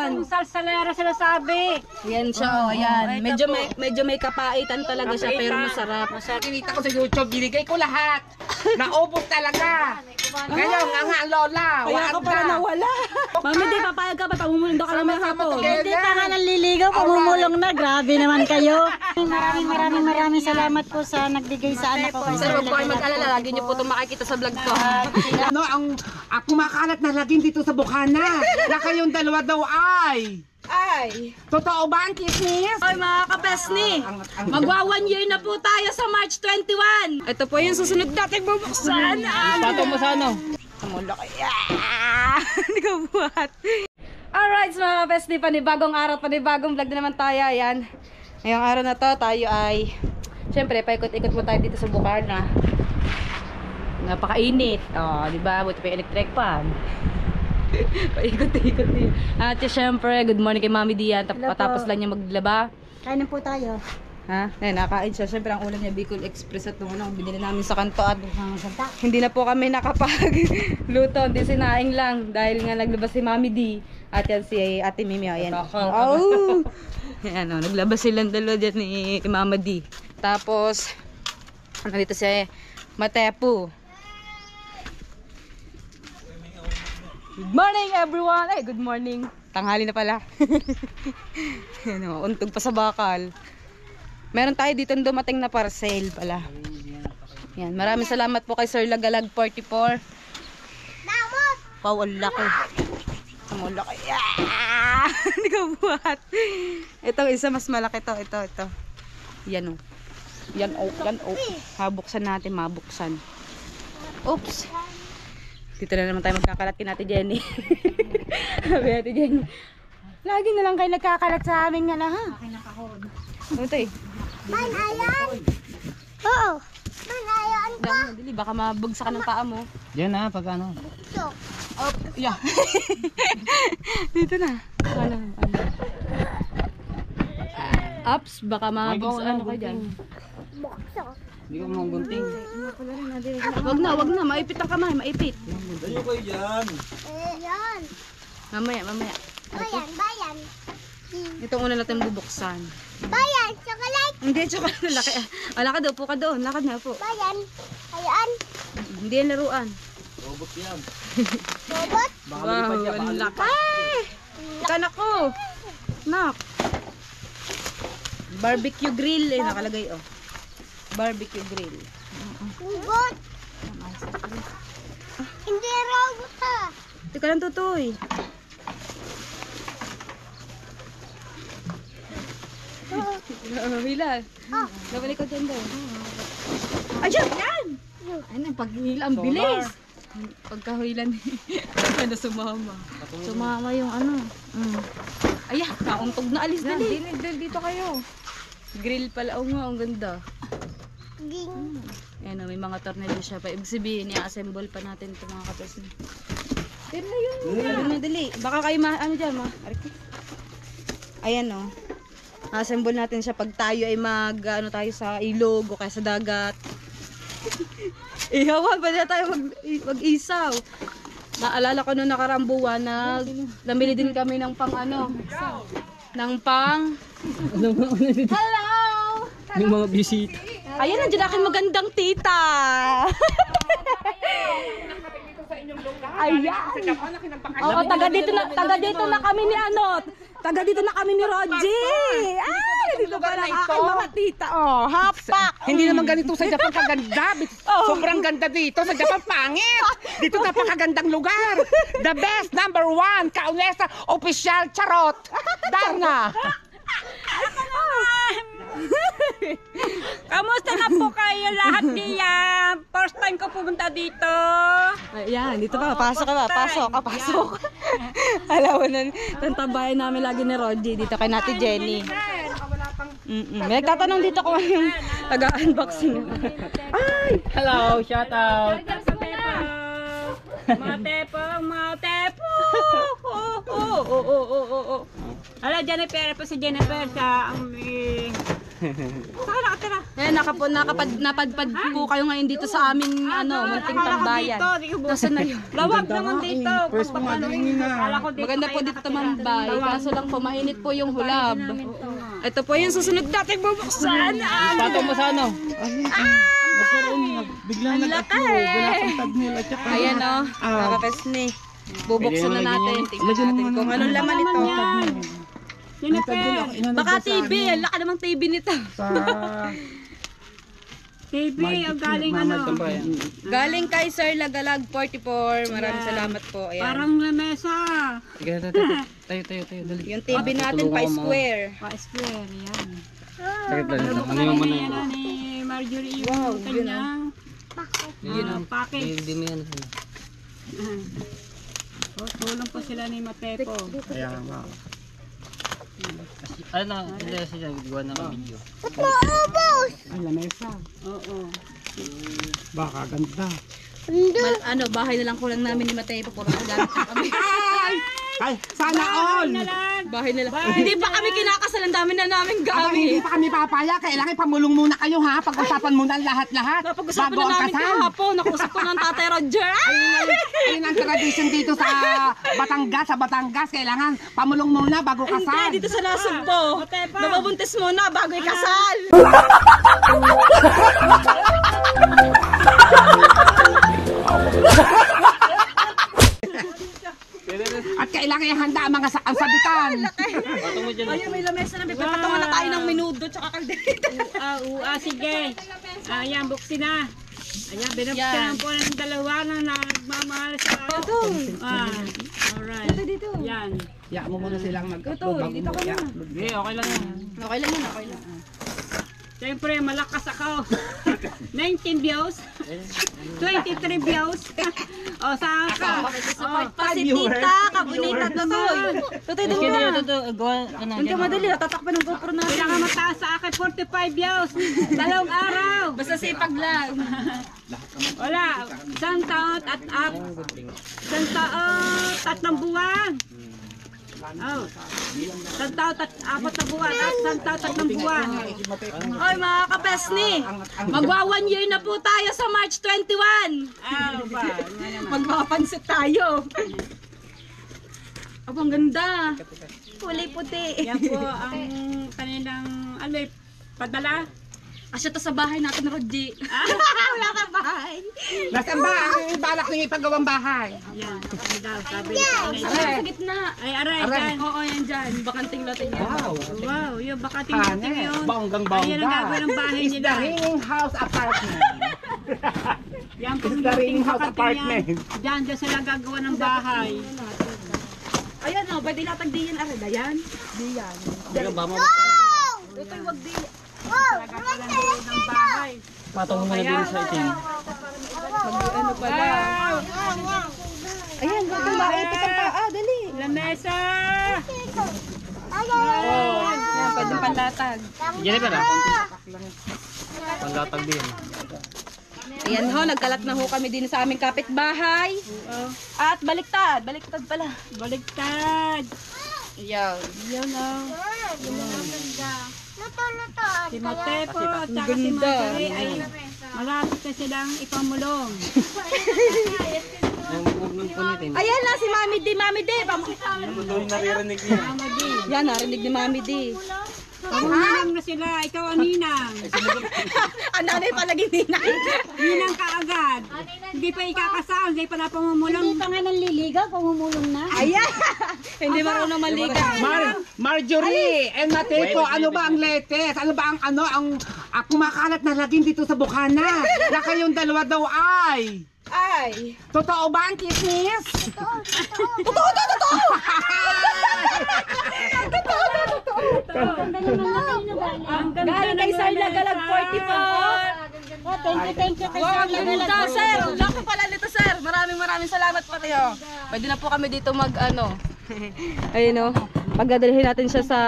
Ayan. Salsalera sila sabi. Ayan siya, oh, ayan. Medyo may kapaitan talaga siya, pero masarap. Kinita ko sa YouTube, binigay ko lahat. Naubos talaga. Ngayon, nga lola. Kaya ka pala nawala. Mami, di papayag ka ba? Pamumulong daw ka naman hapon. Hindi pa nga nanliligaw, pamumulong na. Grabe naman kayo. Maraming salamat po sa nagbigay sa anak ko. Sir, huwag po kayo mag-alala. Lagi niyo po itong makikita sa vlog ko. Ano, kumakalat na laging dito sa Bukana. Na kayong dalawa daw ay. Totoo ba ang chismis? Ay mga kapesni, magwa 1 year na po tayo sa March 21. Ito po yung susunod nating bubuksan. Pato mo sa ano? Samula kaya. Hindi ko buhat. Alright mga kapesni, panibagong araw, panibagong vlog na naman tayo. Ayan. Ngayong araw na to, tayo ay syempre, paikot-ikot mo tayo dito sa Bukana. Napakainit. Oh, di ba? Buti pa yung electric fan. Paikot-ikot din. At syempre, good morning kay Mami Dian. Tapos lang niya maglaba. Kain na po tayo. Ha? Nakain siya. Syempre, ang ulam niya Bicol Express at nung binili namin sa kanto at hindi na po kami nakapagluto. Hindi sinaing lang dahil nga naglabas si Mami D. At yan si Ate Mimi. Ayan. Oh! Ayan, oh, naglabas silang dalawa dyan ni Mama D. Tapos, nandito si Matepu. Good morning everyone! Ay, good morning. Tanghali na pala. Ano, untog pa sa bakal. Meron tayo dito dumating na parcel pala. Yan, maraming salamat po kay Sir Lagalag 44. Wow, ang laki. Ang laki. Hindi ko buhat. Ito, isa mas malaki to. Ito. Yan o. Yan o. Habuksan natin, mabuksan. Oops. Dito na naman tayo magkakalat kay Ate Jenny. Sabi Ate Jenny, lagi na lang kayo nagkakalat sa amin nga na ha. Ano ito eh? Manayan! Oo! Manayan ka! Dili, baka mabagsak ka ng paa mo. Yan na, pag ano. Oh, yeah. Dito na. Ano. Ups, baka mabagsak ano ka dyan. Hindi ko mong gunting. Wag na, maipit ang kamay, maipit. Tayo kayo dyan. Ayan! Mamaya. Bayan! Ito muna natin bubuksan. Bayan! Chocolate! Hindi, chocolate. Laki. Lakad daw, po ka doon. Lakad na po. Bayan! Ayan! Hindi yan laruan. Robot yan. Robot! Wow, ang laki. Ay! Kanak ko. Nak. Barbecue grill. Eh, nakalagay oh. Barbecue grill. Robot! Hindi robot ha! Teka lang, Tutoy. Hilal. Nabalik ko dyan daw. Ayan! Yan! Ano, paghila, ang bilis. Pagkahilan ano sumama. Sumama yung ano. Ayan, kauntog na alis dali. Dito kayo. Grill pala. Oo nga, ang ganda. Ging! Ayan, may mga tornilyo siya pa. Ibig sabihin, i-assemble pa natin ito mga kapatid. Dali na yun. Dali. Baka kayo ano dyan, ayan o. Assemble natin siya pag tayo ay ano tayo sa ilog o kaya sa dagat. Ihawan pa na tayo mag-isaw. Naalala ko nung nakarambuan na namili din kami ng pang ano. Ng pang... Hello! Yung mga bisita. Ayan, nandiyan aking magandang tita. Ayan. Oo, taga dito na kami ni ano. Taga dito na kami ni Rogie. Ay, dito pala aking mga tita. Oh, hapak. Hindi naman ganito sa Japan kaganda. Sobrang ganda dito. Sa Japan pangit. Dito napakagandang lugar. The best, number 1. Kaunesa, official, charot. Darna. Kamusta na po kayo lahat diyan? First time ko pumunta dito. Ayan, dito pa. Pasok ka ba? Pasok. Alam mo nun, tantabayan namin lagi ni Rogie dito kay Nati Jenny. May nagtatanong dito kung yung taga-unboxing. Ay! Hello, shout out. Matepo! Hala, Jennifer po si Jennifer sa ang... Saka nakatira. Ayan, napadpad po kayo ngayon dito sa aming munting tambayan. Nasaan na yun? Lawag naman dito. First mo nga, dalingin na. Maganda po dito tumambay. Kaso lang po, mainit po yung hulab. Ito po yung susunod natin bubuksan. Patong mo sa ano? Biglang nag-upload. Wala kang thumbnail at saka. Ayan o, nakakasni. Bubuksan na natin. Tingnan natin kung anong laman ito. Baka TV. Ang laki namang TV nito. TV, ang galing ano. Galing kay Sir Lagalag 44. Maraming salamat po. Ayan. Parang lamesa. Sige, tayo. Dali. Yung TV natin pa square. Pa-square, yan. Sakit lang. Ano yung mana yun? Yan ni Marjorie yung kanyang package. Hindi mo yan. Tulong po sila ni Matepo. Ayan nga. Ano? Hindi siya gawa ng video. Ay, lamesa. Oo. Baka ganda. Bahay na lang kulang namin ni Mateo. Puro ang gamit na kami. Ay, sana all! Bahay na lang. Hindi pa kami kinakasal. Ang dami na namin Aba, hindi gamit. pa kami papaya. Kailangan pamulong muna kayo ha. Pag-usapan muna ang lahat-lahat. Napag-usapan Bago na ang namin kasal. kahapon. Nakusap ko ng Tatay Roger. Ayun ang tradition dito sa Batangas. Sa Batangas, kailangan pamulong muna bago kasal. Hindi, dito sa Nasugbo. Mababuntis muna bago ikasal. At kailangan ihanda ang mga ang sabitan. Patong mo dyan. Ayun, may lamesa na. Papatungan na tayo ng minudo tsaka kalderita. Sige. Ayan, buksin na. Ayan, binuksan po ng dalawa na nagmamahal sa Ito. alright. Dito. Yan. Ya mo muna silang Ito, dito ka na. Sige, okay lang yan. Okay lang yun, okay lang. Siyempre, malakas ako. 19 views. 23 views. O, saan ka? Support pa si Tita, kabunita Totoy. Totoy, doon Sige, ka. ito. Gawa, ano? Doon ka madali, natatakpan ng GoPro natin. Pinakamataas sa akin, 45 views. 2 araw. Basta sipag lang. Wala. Isang taon at isang taon, 3 buwan. Oh. Isang taon, 4 na buwan. At isang taon, 3 buwan. Oy, mga kapesni, magwa 1 year na po tayo sa March 21. Ba? Magpapansit tayo. Aba, ang ganda. Kulay puti. Yan po ang kanilang, padala. Asya to sa bahay natin, Rodji. Wala ka bahay. Nasaan ba ang balak ng ipagawang bahay? Yan. Ay daw, sabi ni Kanay. Sa gitna. Ay, aray, dyan. Oo, yan dyan. Bakanting lote niya. Wow, yung baka tingting yun. Bonggang-bongga. Ayan ang gagawin ng bahay Is nila. the ringing house apartment. Yan po Is the ringing house bakating apartment. yan. Diyan sila gagawa ng bahay. Ayan o, pwede latag di yan. Arada yan. Di yan. Sige, ba mo? Tutoy, wag di. Gagawa ng bahay. Patong mo na din sa itim. Ano pala. Ayan, wag kang maipit ang paa. Dali. Lamesa! Ayan, pwede panlatag. Jennifer, panglatag din. Ayan ho, nagkalat na ho kami din sa aming kapitbahay. At baliktad. Baliktad pala. Baligtad! Ayan. Yan o. Si Matepo at saka si Ganda. Marjorie ay malapit na silang ipamulong. Yung punitin. Ayan na si Mami D. Mami D. Yan, narinig ni Mami D. Pamulang na sila, ikaw ang ninang. Ang nanay palagi ninang. Ninang ka agad. Hindi pa ikakasal, hindi pa na pamumulong. Hindi pa nga nanliligaw, pumumulong na. Ayan. Hindi marunong maligaw. Marjorie and Matepo, ano ba ang latest? Ano ba ang kumakalat na laging dito sa Bukana? Na kayong dalawa daw ay. Ay. Totoo ba ang chismis? Ang ganda Galing kay Sir Lagalag 44. Thank you kay Wow, Sir ganda, sir. Lako pala nito, sir. Maraming salamat po kayo. Pwede na po kami dito ayun o. Pagdadalhin natin siya sa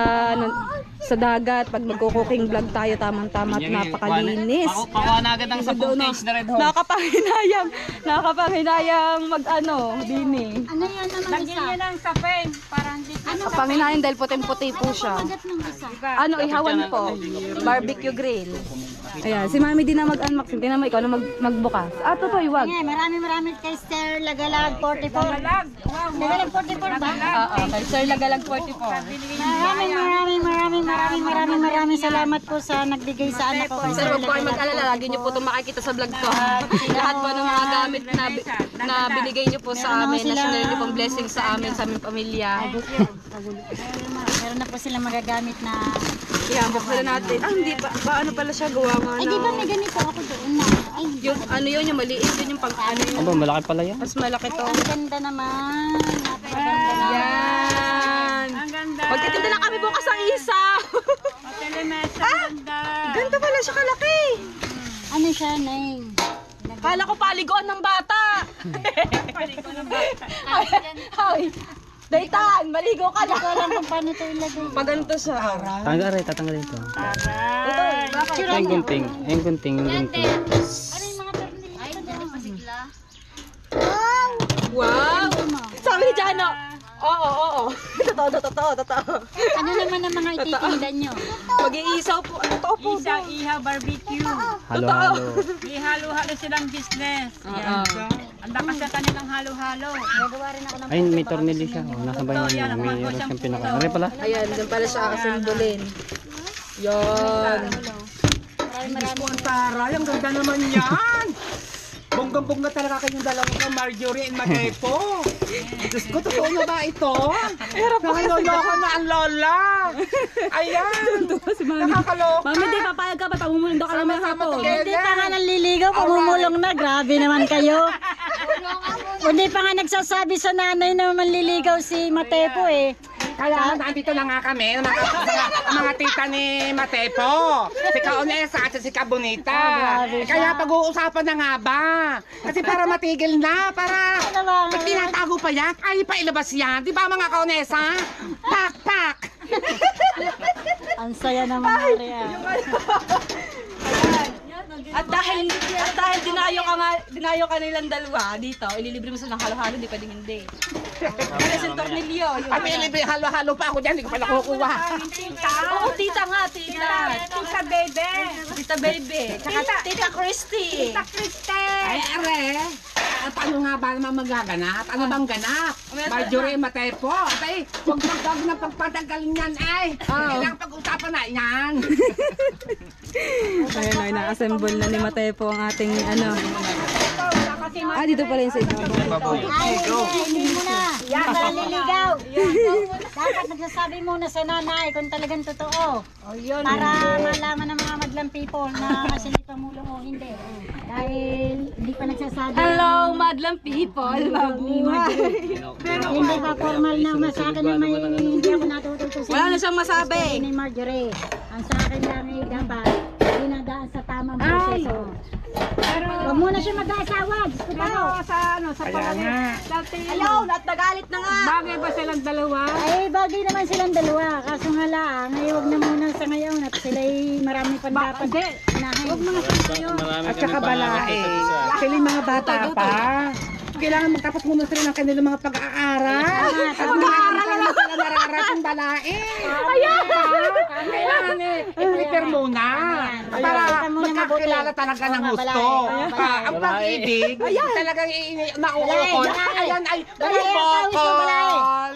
dagat. Pag magko-cooking vlog tayo, tamang-tama at napakalinis. Pakuha na agad ang sa footage na red hose. Nakapanghinayang dini. Ano yan naman Lagyan isa? niya ng sapin para hindi Kapanghinayang dahil puting-puti po siya. Kagat ng isa. Ihawan po. Barbecue grill. Ayan, si Mami din na mag-unboxing. Tingnan mo, ikaw na magbukas. Ah, totoo, wag. Ngayon, marami kay Sir Lagalag 44. Lagalag 44 ba? Oo, kay Sir Lagalag 44. Maraming salamat po sa nagbigay sa anak ko. Sir, huwag po kayo mag-alala. Lagi niyo po itong makikita sa vlog ko. Lahat po ng mga gamit na binigay niyo po sa amin, na sinare niyo pong blessing sa amin, sa aming pamilya. Meron na po silang magagamit na... Yan, buksan na natin. Ah, hindi pa. Paano pala siya gawa nga Ay, di ba may ganito ako doon na? Ay, Yung ano yun, yung maliit. Yun yung pang ano yun. Aba, malaki pala yan. Mas malaki to. ang ganda naman. Napakaganda naman. Yan. Ang ganda. Magtitinda lang kami bukas ang isa. Telemesa, ang ganda. Ganda pala siya kalaki. Ano siya, Neng? Kala ko paliguan ng bata. Ay, Daytan, maligo ka na. Hindi ko alam kung paano ito ilagay. Pag ganito siya. Tanggalin, tatanggalin ito. Ito, bakit? Yung gunting. Yung gunting, yung gunting. Ano yung mga tornilyo? Ay, pasigla. Wow! Sabi ni Jano. Oo. Totoo. Ano naman ang mga ititinda nyo? Mag-iisaw po. Totoo po. Isang ihaw barbecue. Halo-halo. May halo-halo silang business. Yan. Ang lakas sa kanilang halo-halo. Gagawa rin ako ng... Ay, may tornilyo siya. Oh, nasa bayan niya. May siyang pinaka. Ano pala? Ayan, dyan pala siya akasimbolin. Yan. Ang taray, ang ganda naman yan! Bonggang-bongga talaga kayong dalawa ka, Marjorie and Matepo. Diyos ko, totoo na ba ito? Nakiloloko na ang lola. Ayan, nakakaloka. Mami, di papayag ka pa. Pamumulong daw ka naman hapon. Hindi pa nga nanliligaw, pumumulong na. Grabe naman kayo. Hindi pa nga nagsasabi sa nanay na manliligaw si Matepo eh. Kaya nandito na nga kami, mga tita ni Matepo, si Kaonesa at si Kabonita. Kaya pag-uusapan na nga ba? Kasi para matigil na, para pag tinatago pa yan, ay pailabas yan. Di ba mga Kaonesa? Pak! Ang saya naman, Maria. At dahil dinayo ka nilang dalawa dito, ililibre mo sila ng halo-halo, di pwedeng hindi. Ano sa tornilyo? At may libre halo-halo pa ako dyan, hindi ko pala kukuha. Oo, tita nga, tita. Tita Bebe. Tita Baby. Tsaka tita Christy. Tita Kristen. Ay, are, paano nga ba naman magaganap? Ano bang ganap? Marjorie Matepo. Ay, huwag na pagpatagalin yan, ay. Kailangan pag-usapan na yan. Ayun, ay na-assemble na ni Matepo ang ating ano. Ah, dito pala yung sa inyo. Ay, hindi mo na. Yan, naliligaw. Dapat nagsasabi muna sa nanay kung talagang totoo. Para malaman ng mga madlang people na kasi hindi pamulong o hindi. Dahil hindi pa nagsasabi. Hello, madlang people. Mabuhay. Hindi pa formal na sa akin na may hindi ako natututusin. Wala na siyang masabi. Ni Marjorie. Ang sa akin lang ay dapat dinadaan sa tamang proseso. Huwag muna siya mag-aasawa. Gusto Pero ko. sa pangalan. Ayaw, nagalit na nga. Bagay ba silang dalawa? Ay, bagay naman silang dalawa. Kaso nga lang, ay huwag na muna sa ngayon at sila'y marami pa dapat. Huwag mga sa ngayon. At saka balae. Sila yung mga bata pa. Kailangan magtapos muna sila ng kanilang mga pag-aaral. At mag-aaral na sila nararating balae. Ayan! Kailangan i-prepare muna. Para magkakilala talaga ng gusto. Ang pag-ibig, talagang nauukol. Ayan ay bukol.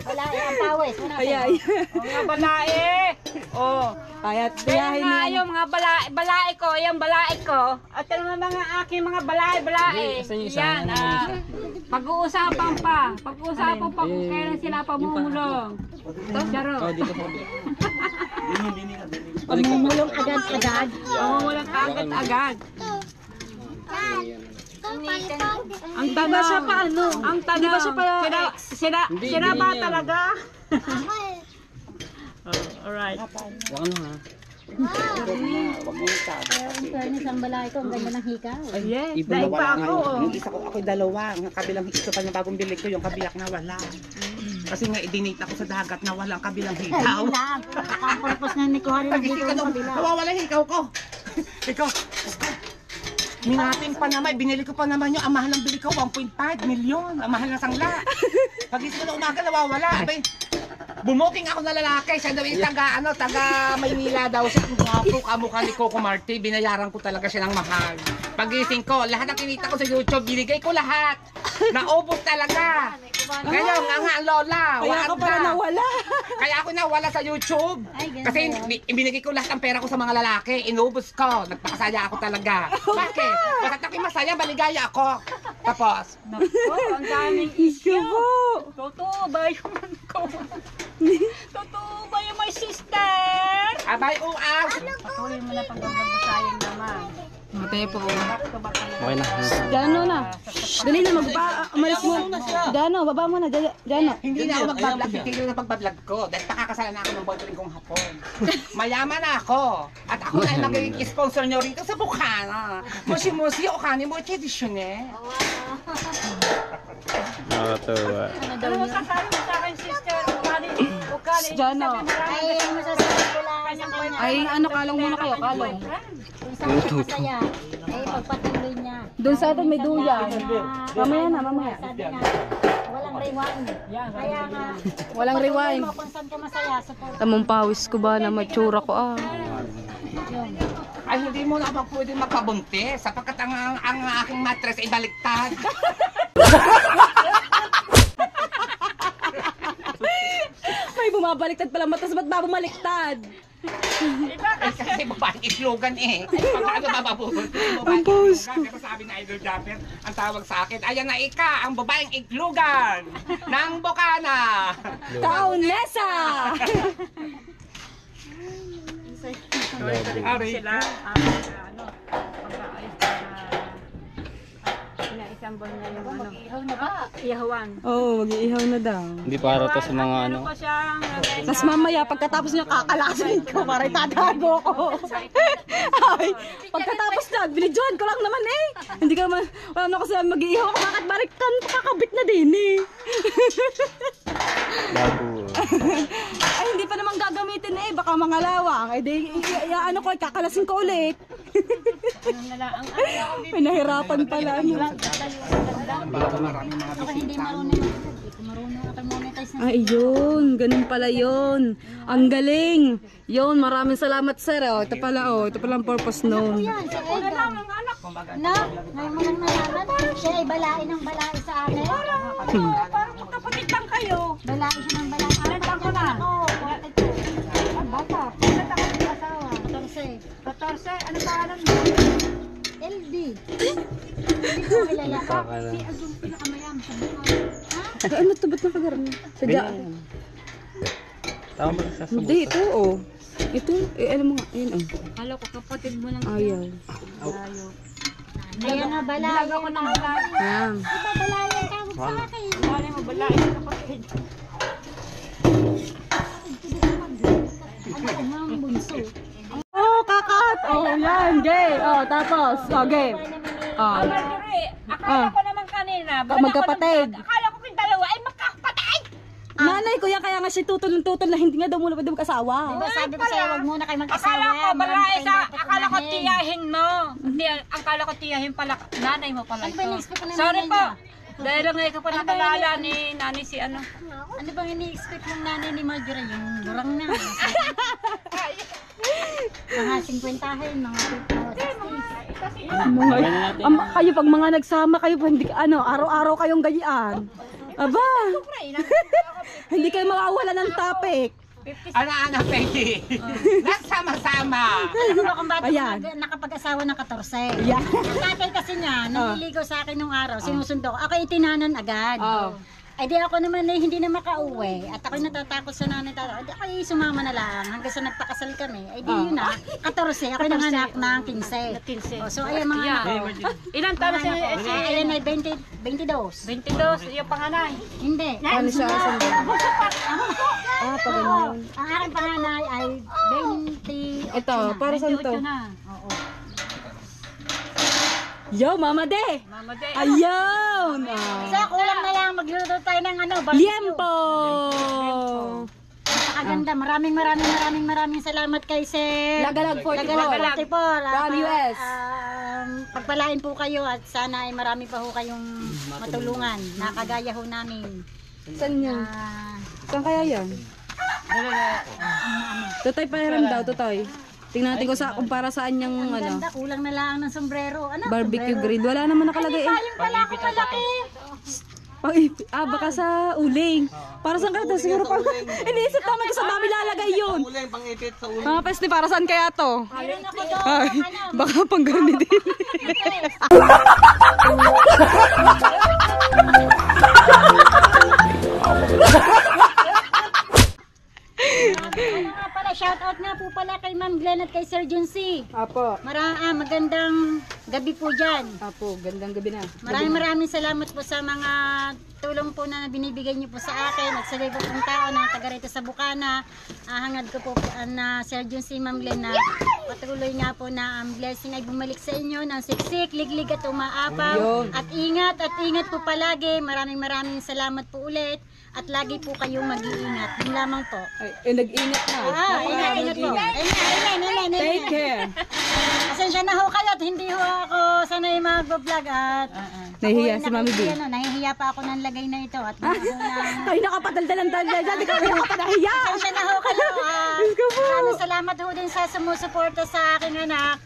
Balae ang pawis. Mga balae. Oh. Kaya Kaya tiyahin nga niya. yung mga balae ko, yung balae ko. At yung mga aking mga balae. Yan, pag-uusapan pa. Pag-uusapan pa kung kailan sila pamumulong. Charo. Pamumulong agad-agad. Pamumulong agad-agad. Ang tanong, siya pa ano? ang tanong, Di ba siya pa sila ba talaga? Alright. Huwag ano ha. In fairness, ang balay ko, ang ganda ng hikaw. Yes, Ibon daig Wala pa nga ako. yun. Yung isa ko, ako'y dalawa. Ang kabilang ito pa yung bagong bilik ko, yung kabiyak na wala. Kasi nga, i-donate ako sa dagat na walang kabilang hikaw. Ayun lang. Ang purpose na ni Kuhari ng Pag-isip hikaw ka ng nung kabila. nawawala yung hikaw ko. Ikaw, minating pa naman, binili ko pa naman yung ang mahal ng bili ko, 1.5 milyon. Ang mahal ng sangla. Pag-isip ko na umaga, nawawala. Abay, Bumuking ako na lalaki, siya daw yung taga Maynila daw siya. Ang gwapo kamukha ni Coco Marti, binayaran ko talaga siya ng mahal. Pagising ko, lahat ng kinita ko sa YouTube, binigay ko lahat. Naubos talaga. Ngayon, nga lola, Kaya ka pala nawala. Kaya ako nawala sa YouTube. Ay, ganun Kasi ba? ibinigay ko lahat ng pera ko sa mga lalaki. Inubos ko. Nagpakasaya ako talaga. Bakit? Bakit ako masaya, maligaya ako. Tapos, Nako, ang daming Ikaw po. Totoo ba yung ko? Totoo ba yung my sister? abay uang. Patuloy mo na pag-vlog sayang naman. Mate po. Okay na. Gano na. Dali na, umalis mo. Gano, baba mo na. Gano. Hindi na ako magbablog. Titigil na pagbablog ko. Dahil pakakasalan na ako ng boyfriend kong hapon. Mayaman na ako. At ako na ay magiging sponsor nyo rito sa Bukana. Musi-musi o kanin mo tradisyonel. Nakakatuwa. Ano masasabi mo sa akin, sister? Ukali. Jano. Ay, ang masasabi ko lang sa kanya. Ay, ano, kalong muna kayo, kalong. Kung saan siya masaya, ay pagpatuloy niya. Doon sa atin may duyan. Mamaya na, mamaya. Sabi nga, walang rewind. Kaya nga, Walang rewind. mo kung saan ka masaya sa pag Tamang pawis ko ba na matsura ko Ay, hindi mo na ako pwede magpabuntis sapagkat ang aking mattress ay baliktad. May bumabaliktad pala matas, ba't ba bumaliktad? Ay, kasi babaeng itlogan eh. Paano bababuntis? Babaeng itlogan. Pero sabi na Idol Dapper, ang tawag sa akin, ayan na ang babaeng itlogan ng Bukana. Kaunesa! Ari. Sila, ano, isang buwan na yung ano. ihaw na ba? Ihawan. Oo, mag-iihaw na daw. Hindi para to sa mga ano. Ano pa siyang Tapos mamaya, pagkatapos niya kakalasin ko, para itatago ko. Ay, pagkatapos na, binidyohan ko lang naman eh. Hindi ka naman, wala na kasi mag-iihaw ako, bakit barikan, kakabit na din eh. Bago. Ay, hindi pa naman gagamitin eh, baka mga lawang. Eh, di, ano ko, kakalasin ko ulit. May nahirapan pala. Ako hindi marunong monetize na. Ay, yun. Ganun pala yun. Ang galing. Yun, maraming salamat, sir. Oh, ito pala ang purpose nun. Yan, si Edgar. Na, ngayon mo lang nalaman, siya ay balain ng balai sa akin. parang magkapatid lang kayo. Balain siya ng balai. Ano lang ko na? Ako, 42. Ah, bata. Ilan ako ng asawa? 14. 14. Ano pangalan mo? LD. Hindi ko kilala. Pakala. Si Azul pinakamayam sa buhay. Ha? Ano to? Ba't nakagarami? Sadya. Tama ba sa Hindi, ito, oh. Ito, alam mo nga, yun, oh. Kala ko kapatid mo lang. Ayaw. Ayan na, balay. Ako nang balay. Yan. Iba balay ang tawag sa akin. Balay mo, balay sa kapatid. Ano, mga bunso. Oh, kakat! Oh, yan, gay. Oh, tapos, oh, game. Oh. Marjorie, akala ko naman kanina. ba't Magkapatid. ako akala ko yung dalawa ay magkakapatid. Nanay ko yan, kaya nga si tutol na hindi nga daw muna pwede mag-asawa. Diba sabi ko sa'yo, wag muna kayo mag-asawa. Akala ko Marami balay kayong sa, dapat akala ko unahin. tiyahin mo. Hindi, akala ko tiyahin pala, nanay mo pala Ano ito. ba ini-expect ko ng Sorry nanay po. niya? Dahil lang ngayon ko pa nakalala ni nani si ano. Ano bang ini-expect ng nanay ni Marjorie? Yung durang na. Mga 50 mga 50. Kayo pag mga nagsama kayo, hindi ano, araw-araw kayong ganyan. Aba. Hindi kayo mawawala ng topic. Ana-ana, Peggy. Nagsama-sama. Alam mo kung ba't Ayan. nakapag-asawa ng 14? Yeah. Ang tatay kasi niya, naliligaw sa akin nung araw, sinusundo ko. Ako itinanan agad. Oh. Ay di ako naman ay hindi na makauwi. At ako'y natatakot sa nanay tatay. Ay di ako'y sumama na lang hanggang sa nagpakasal kami. Ay di yun na, 14. Ako'y nanganak ng 15. 15. Oh, so ayan mga anak ko. Ilan taon si Ayan ay 22. 22, yung panganay. Hindi. Ano siya? Ah, pag ganyan. Ang aking panganay ay 20. Ito, para saan to? na. Oo. Yo, Mama De! Mama de. Ayaw! So kulang na lang magluluto tayo ng ano, barbecue. Liempo! Napakaganda. Maraming salamat kay Sir. Lagalag 44. 44. From US. Pagpalain po kayo at sana ay marami pa ho kayong matulungan. Nakagaya ho namin. Saan yan? Ah, Saan kaya yan? Tutoy, pahiram daw, Tutoy. Tingnan natin kung para saan yung Ang ano, ganda, kulang na lang ng sombrero. Ano? barbecue grill. Wala naman nakalagay eh. Yung pala ako malaki. Baka sa uling. Para saan kaya to? Siguro pa. Iniisip naman ko sa dami lalagay yun. Uling, pang-ipit sa uling. Mga peste, para saan kaya to? Meron ako doon. Ay, baka pang garni din. Ano nga pala, shoutout nga po pala kay Ma'am Glenn at kay Sir Juncy. Apo. Magandang gabi po dyan. Apo, gandang gabi na. Maraming salamat po sa mga tulong po na binibigay niyo po sa akin at sa iba pong tao na taga rito sa Bukana. Hangad ko po na Sir Juncy, Ma'am Glenn na patuloy nga po na ang blessing ay bumalik sa inyo ng siksik, liglig at umaapaw. Yun. At ingat po palagi. Maraming salamat po ulit. At lagi po kayong mag-iingat. Yun lamang po. Ay, nag-ingat na. Ingat po. Amen. Take care. Pasensya na ho kayo at hindi ho ako sanay mag-vlog at Nahihiya si Mami B. nahihiya pa ako ng lagay na ito at Ay, nakapadaldalan-daldal dyan. Di ka kaya kapanahiya. pasensya na ho kayo. Maraming salamat ho din sa sumusuporta sa aking anak.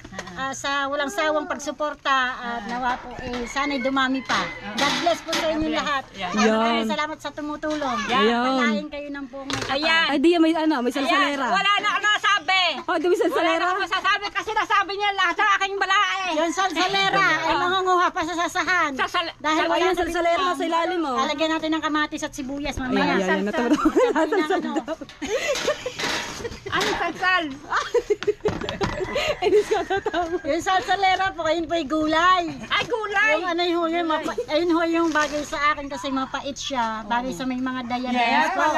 Sa walang sawang pagsuporta at nawa po sana'y dumami pa. God bless po sa inyo lahat. Maraming salamat sa tumutulong. Palain kayo ng buong may kapal. Ayan. Ay, di may ano, may salsalera. Wala na ako nasabi. Oh, di may Wala na salsalera. ako masasabi kasi nasabi niya lahat ng aking balae. Yung salsalera ay mangunguha pa sa sasahan. Dahil wala Ayun, na salsalera na sa ilalim mo. Lalagyan natin ng kamatis at sibuyas mamaya. Ayan, natawag. Salsal daw. Ano salsal? Inis ka tatawa. Yung salsalera po, ayun po ay gulay. Ay, gulay. Yung ano ho, ayun ho yung bagay sa akin kasi mapait siya. Bagay sa may mga dayan po.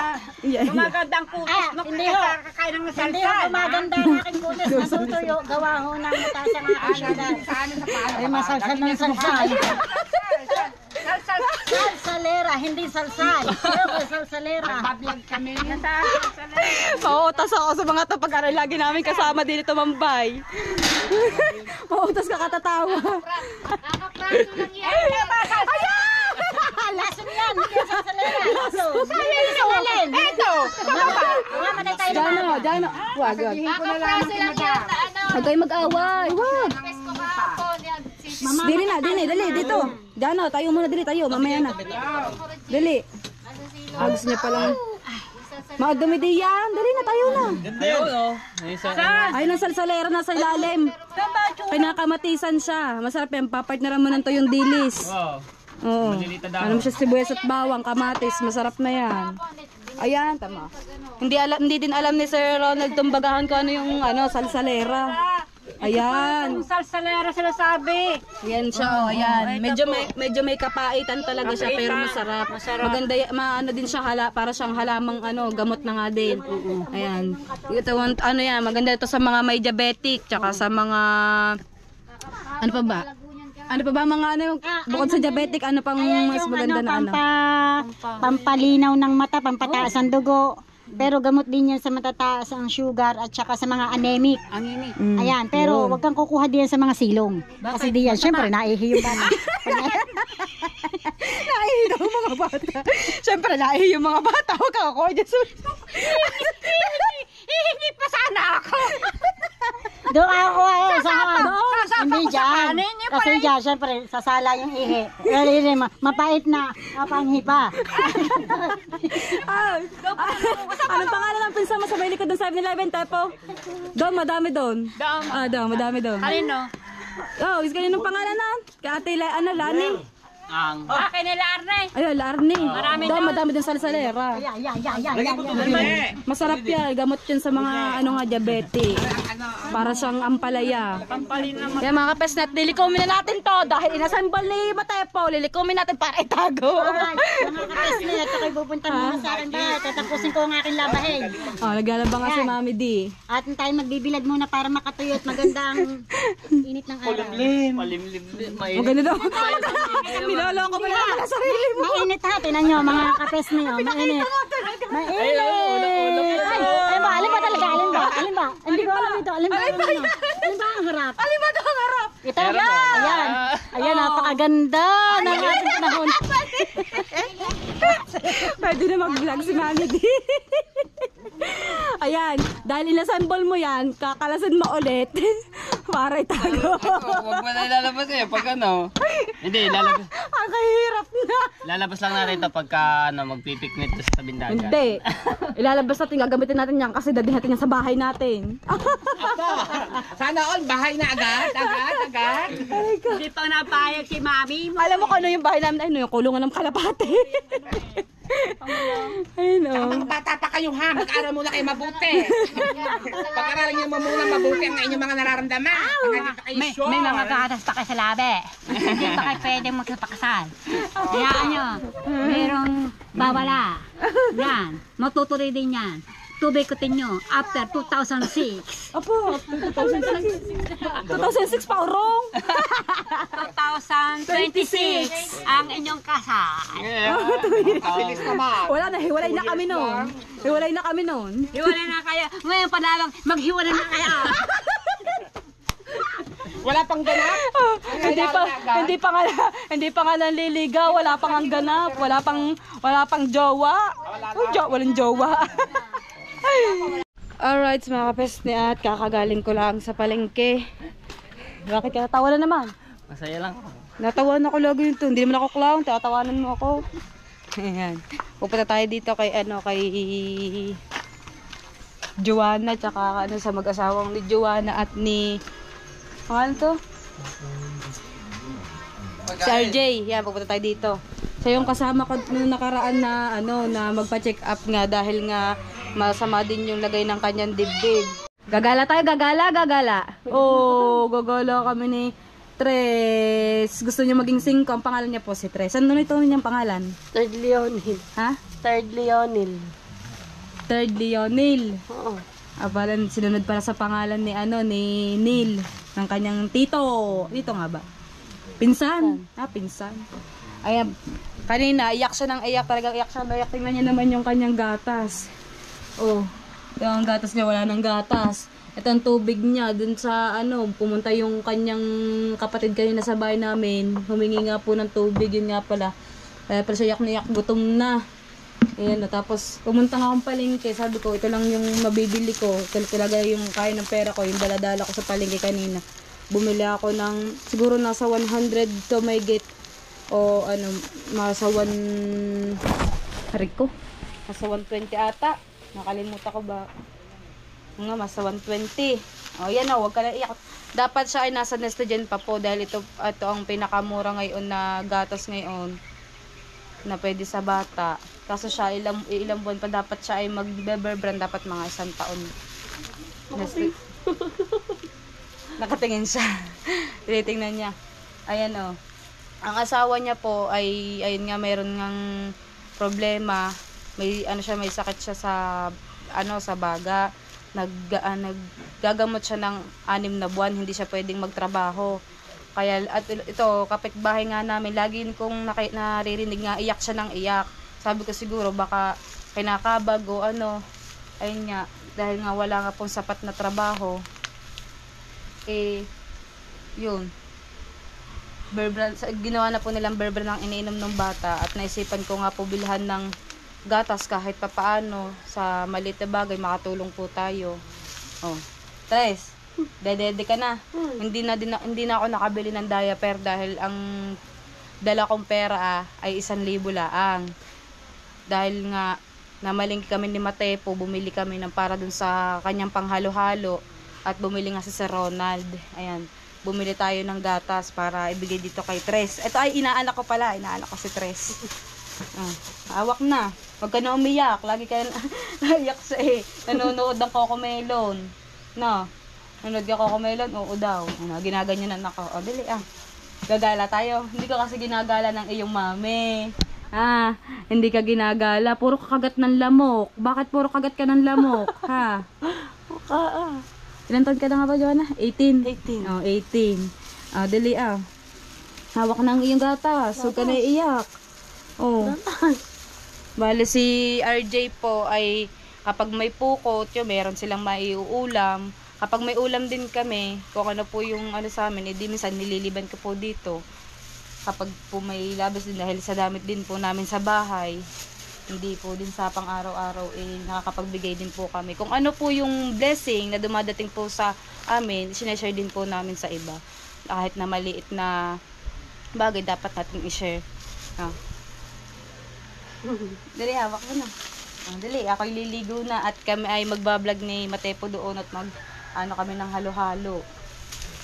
Magandang kutis mo Hindi ho. kakain ng Hindi ho salsal. gumaganda ang aking kulis. Natutuyo, gawa ho ng mataas ang aking syudad. Ay masalsal ng salsal. Salsalera, hindi salsal. Ayoko, salsalera. Bablog kami. Mauutas ako sa mga tapag-aral. Lagi namin kasama din ito, Mambay. Mauutas ka katatawa. Lason yan, hindi yung salsalera. Lason. Ito. Mamatay tayo na. Diyan. Wag. Huwag kayo mag-away. Wag. Dili na, dali, dito. Diyan, tayo muna, dali tayo. Mamaya na. Dali. Gusto niya palang... Madumi di yan. Dali na, tayo na. Ayun ang salsalera na sa ilalim. Pinakamatisan siya. Masarap yan. Papartneran mo ng to yung dilis. Oo. Ano mo siya, sibuyas at bawang, kamatis. Masarap na yan. Ayan, tama. Hindi din alam ni Sir Ronald tumbagahan ko ano yung salsalera. Ayan. Yung salsalera sila sabi. Ayan siya, ayan. Medyo may kapaitan talaga siya pero masarap. Maganda, ano din siya para siyang halamang gamot na nga din. Ayan. Ito yan, maganda ito sa mga may diabetic tsaka sa mga ano pa ba? Ano pa ba mga bukod sa diabetic, ano pang mas maganda na Pampalinaw ng mata, pampataas ang dugo. Pero gamot din yan sa matataas ang sugar at saka sa mga anemic. Ayan, pero wag kang kukuha diyan sa mga silong. Kasi diyan, syempre naihi yung bata. Naihi daw mga bata. Siyempre, naihi yung mga bata. Huwag ka kukuha dyan sa... Hihingi pa sana ako. Doon ako sa hindi Sasapa ko sa dyan. kanin, yung Kasi dyan, syempre, sasala yung ihi. Mapait na, mapanghi pa. Anong pangalan ng pinsa mo sa may likod ng 7-Eleven, Tepo? Doon, madami doon. Doon, madami doon. Kanino? Oh, is kaninong pangalan na? Kay Ate Lani? Akin nila Arne. Ayun, Larny. Doon, madami doon sa salsalera. Masarap yan. Gamot yan sa mga diabetic. Para siyang ampalaya. Kaya mga kapesnet, lilikomin na natin to dahil inassemble ni Matepo. Lilikomin natin para itago. Mga kapesne, at ako'y pupunta muna sa akin ba? Tatapusin ko ang aking labahin. Naglalaba nga si Mami D. At tayo magbibilad muna para makatuyo at maganda ang init ng araw. Maganda daw. Niloloko mo lang ang sarili mo. Mainit ha, tinan nyo mga kapesne. Mainit. Mainit. Ay ba, alin ba talaga? Alin ba? Hindi ko alam ito. Alin ba ang harap? Alin ba ito ang harap? Ito, ayan. Ayan, napakaganda ng ating panahon. Pwede na mag-vlog si Mami D. Ayan, dahil inassemble mo yan, kakalasan mo ulit. Para itago. Huwag mo na ilalabas eh, pag ano. Hindi, lalabas. Ang kahirap na. Lalabas lang na rito pagka ano, magpipiknik sa tabing dagat. Hindi. Ilalabas natin, gagamitin natin yan kasi dadin natin yan sa bahay natin. Sana all, bahay na agad. Hindi pa napayag si mami mo. Alam mo kung ano yung bahay namin? Ano yung kulungan ng kalapate. Ayun o. Mga bata pa kayo ha, mag-aral muna kayo mabuti. Pag-aralan niyo muna mabuti ang inyong mga nararamdaman. May mga gatas pa kayo sa labi. Hindi pa kayo pwedeng magpakasal. Hayaan nyo, merong bawala. Yan, matutuloy din yan. Tubikutin nyo after 2006. Apo, 2006 pa urong. 2026 ang inyong kasal. Bilis naman. Wala na, hiwalay na kami noon. Hiwalay na kami noon. Hiwalay na kayo. Ngayon pa lang, maghiwalay na kayo. Wala pang ganap. Hindi pa nga nanliligaw, wala pang ang ganap, wala pang jowa. Walang jowa. Alright, mga kapesne at kakagaling ko lang sa palengke. Bakit ka natawa na naman? Masaya lang ako. Natawan ako lagi yun to. Hindi naman ako clown, tatawanan mo ako. Ayan. Pupunta tayo dito kay Joanna, tsaka sa mag-asawang ni Joanna at ni ano to? Si RJ. Yan, pupunta tayo dito. So yung kasama ko nung nakaraan na na magpa-check up nga dahil nga masama din yung lagay ng kanyang dibdib. Gagala tayo, gagala. Oh, gagala kami ni Tres. Gusto niya maging 5. Ang pangalan niya po si Tres. Ano ito niyang pangalan? Third Leonil. Ha? Third Leonil. Third Leonil. Oo. Abalan, sinunod para sa pangalan ni ni Neil. Ng kanyang tito. Dito nga ba? Pinsan. Pinsan. Ayan. Kanina, iyak siya ng iyak. Talagang iyak siya. Iyak. Tingnan niya naman yung kanyang gatas. Oh. Yung gatas niya, wala ng gatas. Ito ang tubig niya. Dun sa pumunta yung kanyang kapatid kanina sa bahay namin. Humingi nga po ng tubig. Yun nga pala. Kaya pala siya iyak na iyak. Gutom na. Ayan, tapos pumunta nga akong palengke. Sabi ko, ito lang yung mabibili ko. Ito talaga yung kaya ng pera ko. Yung daladala ko sa palengke kanina. Bumili ako ng siguro nasa 100 to may get. O nasa 1 hariko. Nasa 120 ata. Nakalimutan ko ba? Nga, nasa 120. O, yan o, huwag ka na iyak. Dapat siya ay nasa Nestogen pa po dahil ito ang pinakamura ngayon na gatas ngayon na pwede sa bata. Kaso siya, ilang buwan pa dapat siya ay mag-beber brand, dapat mga 1 taon. Nakatingin siya. Tinitingnan niya. Ayan o. Ang asawa niya po ay, ayun nga, mayroon ngang problema. May may sakit siya sa sa baga. Naggagamot siya ng 6 na buwan, hindi siya pwedeng magtrabaho. Kaya at ito, kapitbahay nga namin, lagi kong naririnig nga iyak siya ng iyak. Sabi ko siguro baka kinakabag o ayun nga, dahil nga wala nga pong sapat na trabaho. Yun. Berbran, ginawa na po nilang berbran ang iniinom ng bata at naisipan ko nga po bilhan ng gatas kahit papaano sa maliit na bagay, makatulong po tayo. Oh, Tres, dedede ka na. Hindi na ako nakabili ng diaper dahil ang dala kong pera ay 1,000 laang. Dahil nga namalingki kami ni Matepo, bumili kami ng para dun sa kanyang panghalo-halo at bumili nga si Sir Ronald. Ayan, bumili tayo ng gatas para ibigay dito kay Tres. Ito ay inaanak ko pala, inaanak ko si Tres. Hawak na. Huwag ka na umiyak. Lagi ka naiyak sa nanonood ng Coco Melon. No. Nanonood ka Coco Melon? Oo daw. Ginaganyan ako. O, dali Gagala tayo. Hindi ka kasi ginagala ng iyong mami. Hindi ka ginagala. Puro kagat ng lamok. Bakit puro kagat ka ng lamok? Ha? Ilan taon ka na nga ba, Joanna? 18? 18. Oh, 18. Dali Hawak na ang iyong gatas. Huwag ka na iiyak. Oh. Bale si RJ po ay kapag may pukot, meron silang maiuulam. Kapag may ulam din kami, kung ano po yung sa amin, edi minsan nililiban ko po dito. Kapag po may labas din dahil sa damit din po namin sa bahay, hindi po din sa pang araw-araw nakakapagbigay din po kami. Kung ano po yung blessing na dumadating po sa amin, sineshare din po namin sa iba. Kahit na maliit na bagay, dapat natin i-share. Dali, hawak mo na. Dali, ako ililigo na at kami ay magbablog ni Matepo doon at kami ng halo-halo.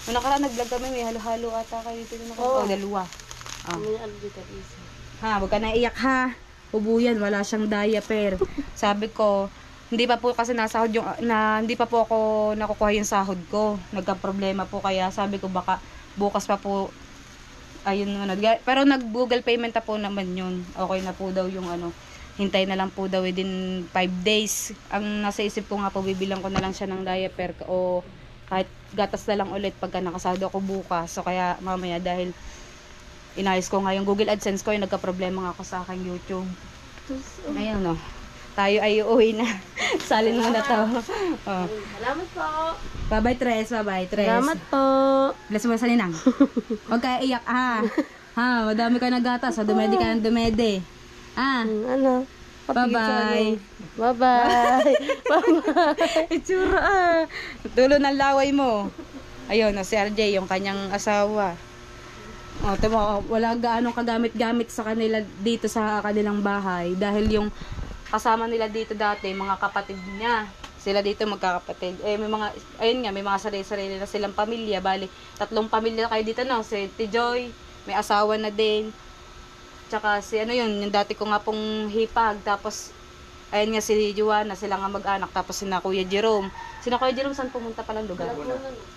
Nung nakaraan nag-vlog kami, may halo-halo ata kayo dito. Dalawa. Huwag ka na iyak ha. Ubuyan, wala siyang diaper. Sabi ko, hindi pa po kasi nasahod hindi pa po ako nakukuha yung sahod ko. Nagka-problema po kaya sabi ko baka bukas pa po pero nag-Google payment na po naman yun. Okay na po daw yung hintay na lang po daw within 5 days. Ang nasa isip ko nga po, bibilang ko na lang siya ng diaper o kahit gatas na lang ulit pagka nakasahod ako bukas. So kaya mamaya dahil inayos ko nga yung Google AdSense ko, yung nagka-problema nga ako sa aking YouTube. Ayun tayo ay uuwi na. Salin mo na to. Salamat po. Bye-bye, Tres. Bye-bye, Tres. Salamat po. Bless mo sa ninang. Huwag kaya iyak, madami ka na gatas. Dumedi ka ng dumedi. Bye-bye. Bye-bye. Itsura, Tulo ng laway mo. Ayun, si RJ, yung kanyang asawa. Wala gaanong kagamit-gamit sa kanila dito sa kanilang bahay. Dahil yung kasama nila dito dati, mga kapatid niya. Sila dito magkakapatid. May mga sarili-sarili na silang pamilya. Bali, 3 pamilya kayo dito, Si Joy, may asawa na din. Tsaka yung dati ko nga pong hipag. Tapos, ayun nga si Juana, sila nga mag-anak. Tapos sina Kuya Jerome. Sina Kuya Jerome, saan pumunta palang lugar?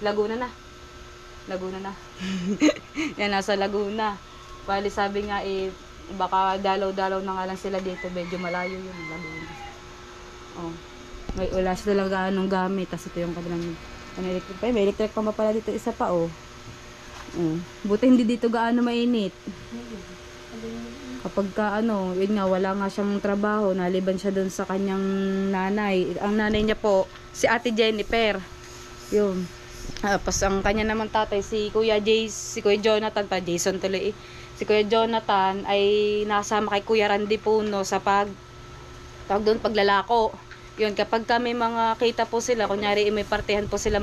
Laguna na. Yan, nasa Laguna. Bali, sabi nga baka dalaw-dalaw na nga lang sila dito. Medyo malayo yun. Laguna. Wala sila talaga anong gamit. Tapos ito yung kanilang electric pa. May electric pa pala dito. Isa pa buti hindi dito gaano mainit. Kapag yun nga, wala nga siyang trabaho. Naliban siya dun sa kanyang nanay. Ang nanay niya po, si Ate Jennifer. Yun. Tapos ang kanya naman tatay, si Kuya Jonathan pa. Jason tuloy Si Kuya Jonathan ay nakasama kay Kuya Randy Puno sa paglalako. Yun, kapag kami mga kita po sila, kunyari may partihan po sila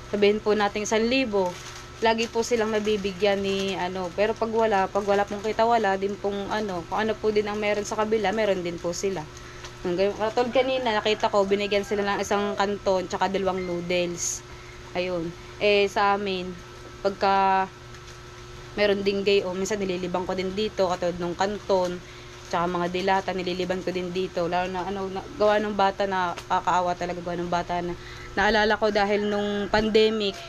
sabihin po natin 1,000, lagi po silang nabibigyan ni pero pag wala pong kita, wala din pong kung ano po din ang meron sa kabila, meron din po sila. Katulad kanina, nakita ko, binigyan sila ng isang kanton, tsaka 2 noodles. Ayun. Sa amin, pagka meron din minsan nililibang ko din dito, katulad nung kanton, tsaka mga dilata, nililiban ko din dito. Lalo na gawa ng bata na kakaawa talaga, gawa ng bata na naalala ko dahil nung pandemic,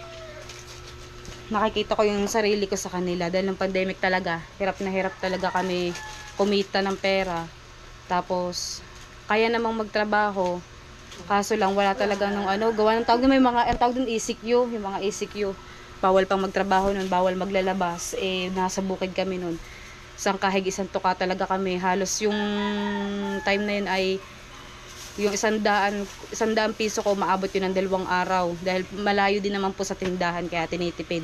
nakikita ko yung sarili ko sa kanila. Dahil nung pandemic talaga, hirap na hirap talaga kami kumita ng pera. Tapos, kaya namang magtrabaho, kaso lang wala talaga nung gawa ng tawag may mga, ang tawag din ECQ, yung mga ECQ. Bawal pang magtrabaho nun, bawal maglalabas. Nasa bukid kami nun. Isang kahig, isang tuka talaga kami. Halos yung time na yun ay yung 100 piso ko, maabot yun ng 2 araw. Dahil malayo din naman po sa tindahan, kaya tinitipid.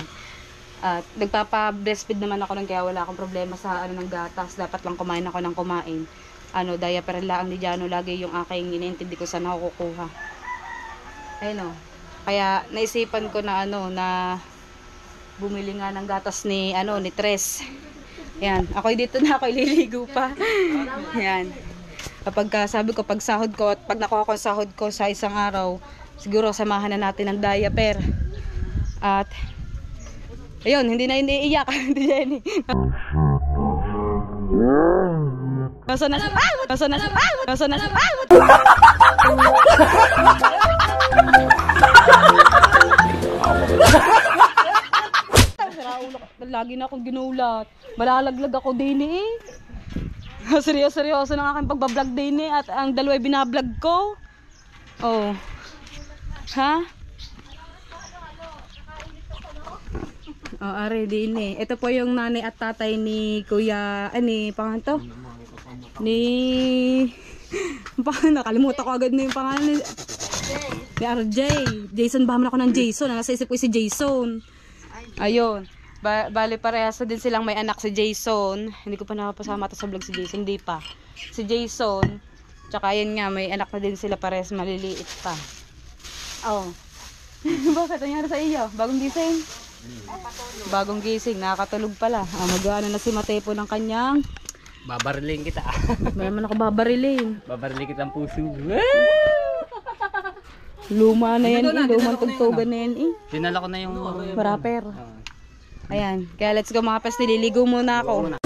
At nagpapa-breastfeed naman ako nun, kaya wala akong problema sa ng gatas. Dapat lang kumain ako ng kumain. Diaper lang ni Jano, lagi yung aking inintindi ko saan ako kukuha. Ayun Kaya naisipan ko na na bumili nga ng gatas ni Tres. Yan, ako dito na, ako ililigo pa. Yan. Kapag sabi ko, pag sahod ko at pag nakuha ko ang sahod ko sa isang araw, siguro samahan na natin ng diaper. At ayun, hindi na iniiyak. Hindi Jenny. Lagi na akong ginulat. Malalaglag ako din Seryoso ng aking pagbablog din at ang 2 ay binablog ko. Are din Ito po yung nanay at tatay ni Kuya, pangalan to? Nakalimutan ko agad na yung pangalan ni RJ. Jason, bahaman ako ng Jason. Nasa isip ko si Jason. Ayun. Bali parehas na din silang may anak si Jason. Hindi ko pa nakapasama to sa vlog si Jason. Hindi pa. Si Jason. Tsaka yan nga, may anak na din sila parehas maliliit pa. Oh. Bakit? Nangyari sa iyo? Bagong gising? Bagong gising. Nakakatulog pala. Mag-ano na si Matepo ng kanyang. Babarilin kita. May naman ako babarilin. Babarilin kita ang puso. Luma na yan eh. Lumang tugtugan na yan eh. Dinala ko na yung Rapper. Ayan. Kaya let's go mga pes. Nililigo muna ako.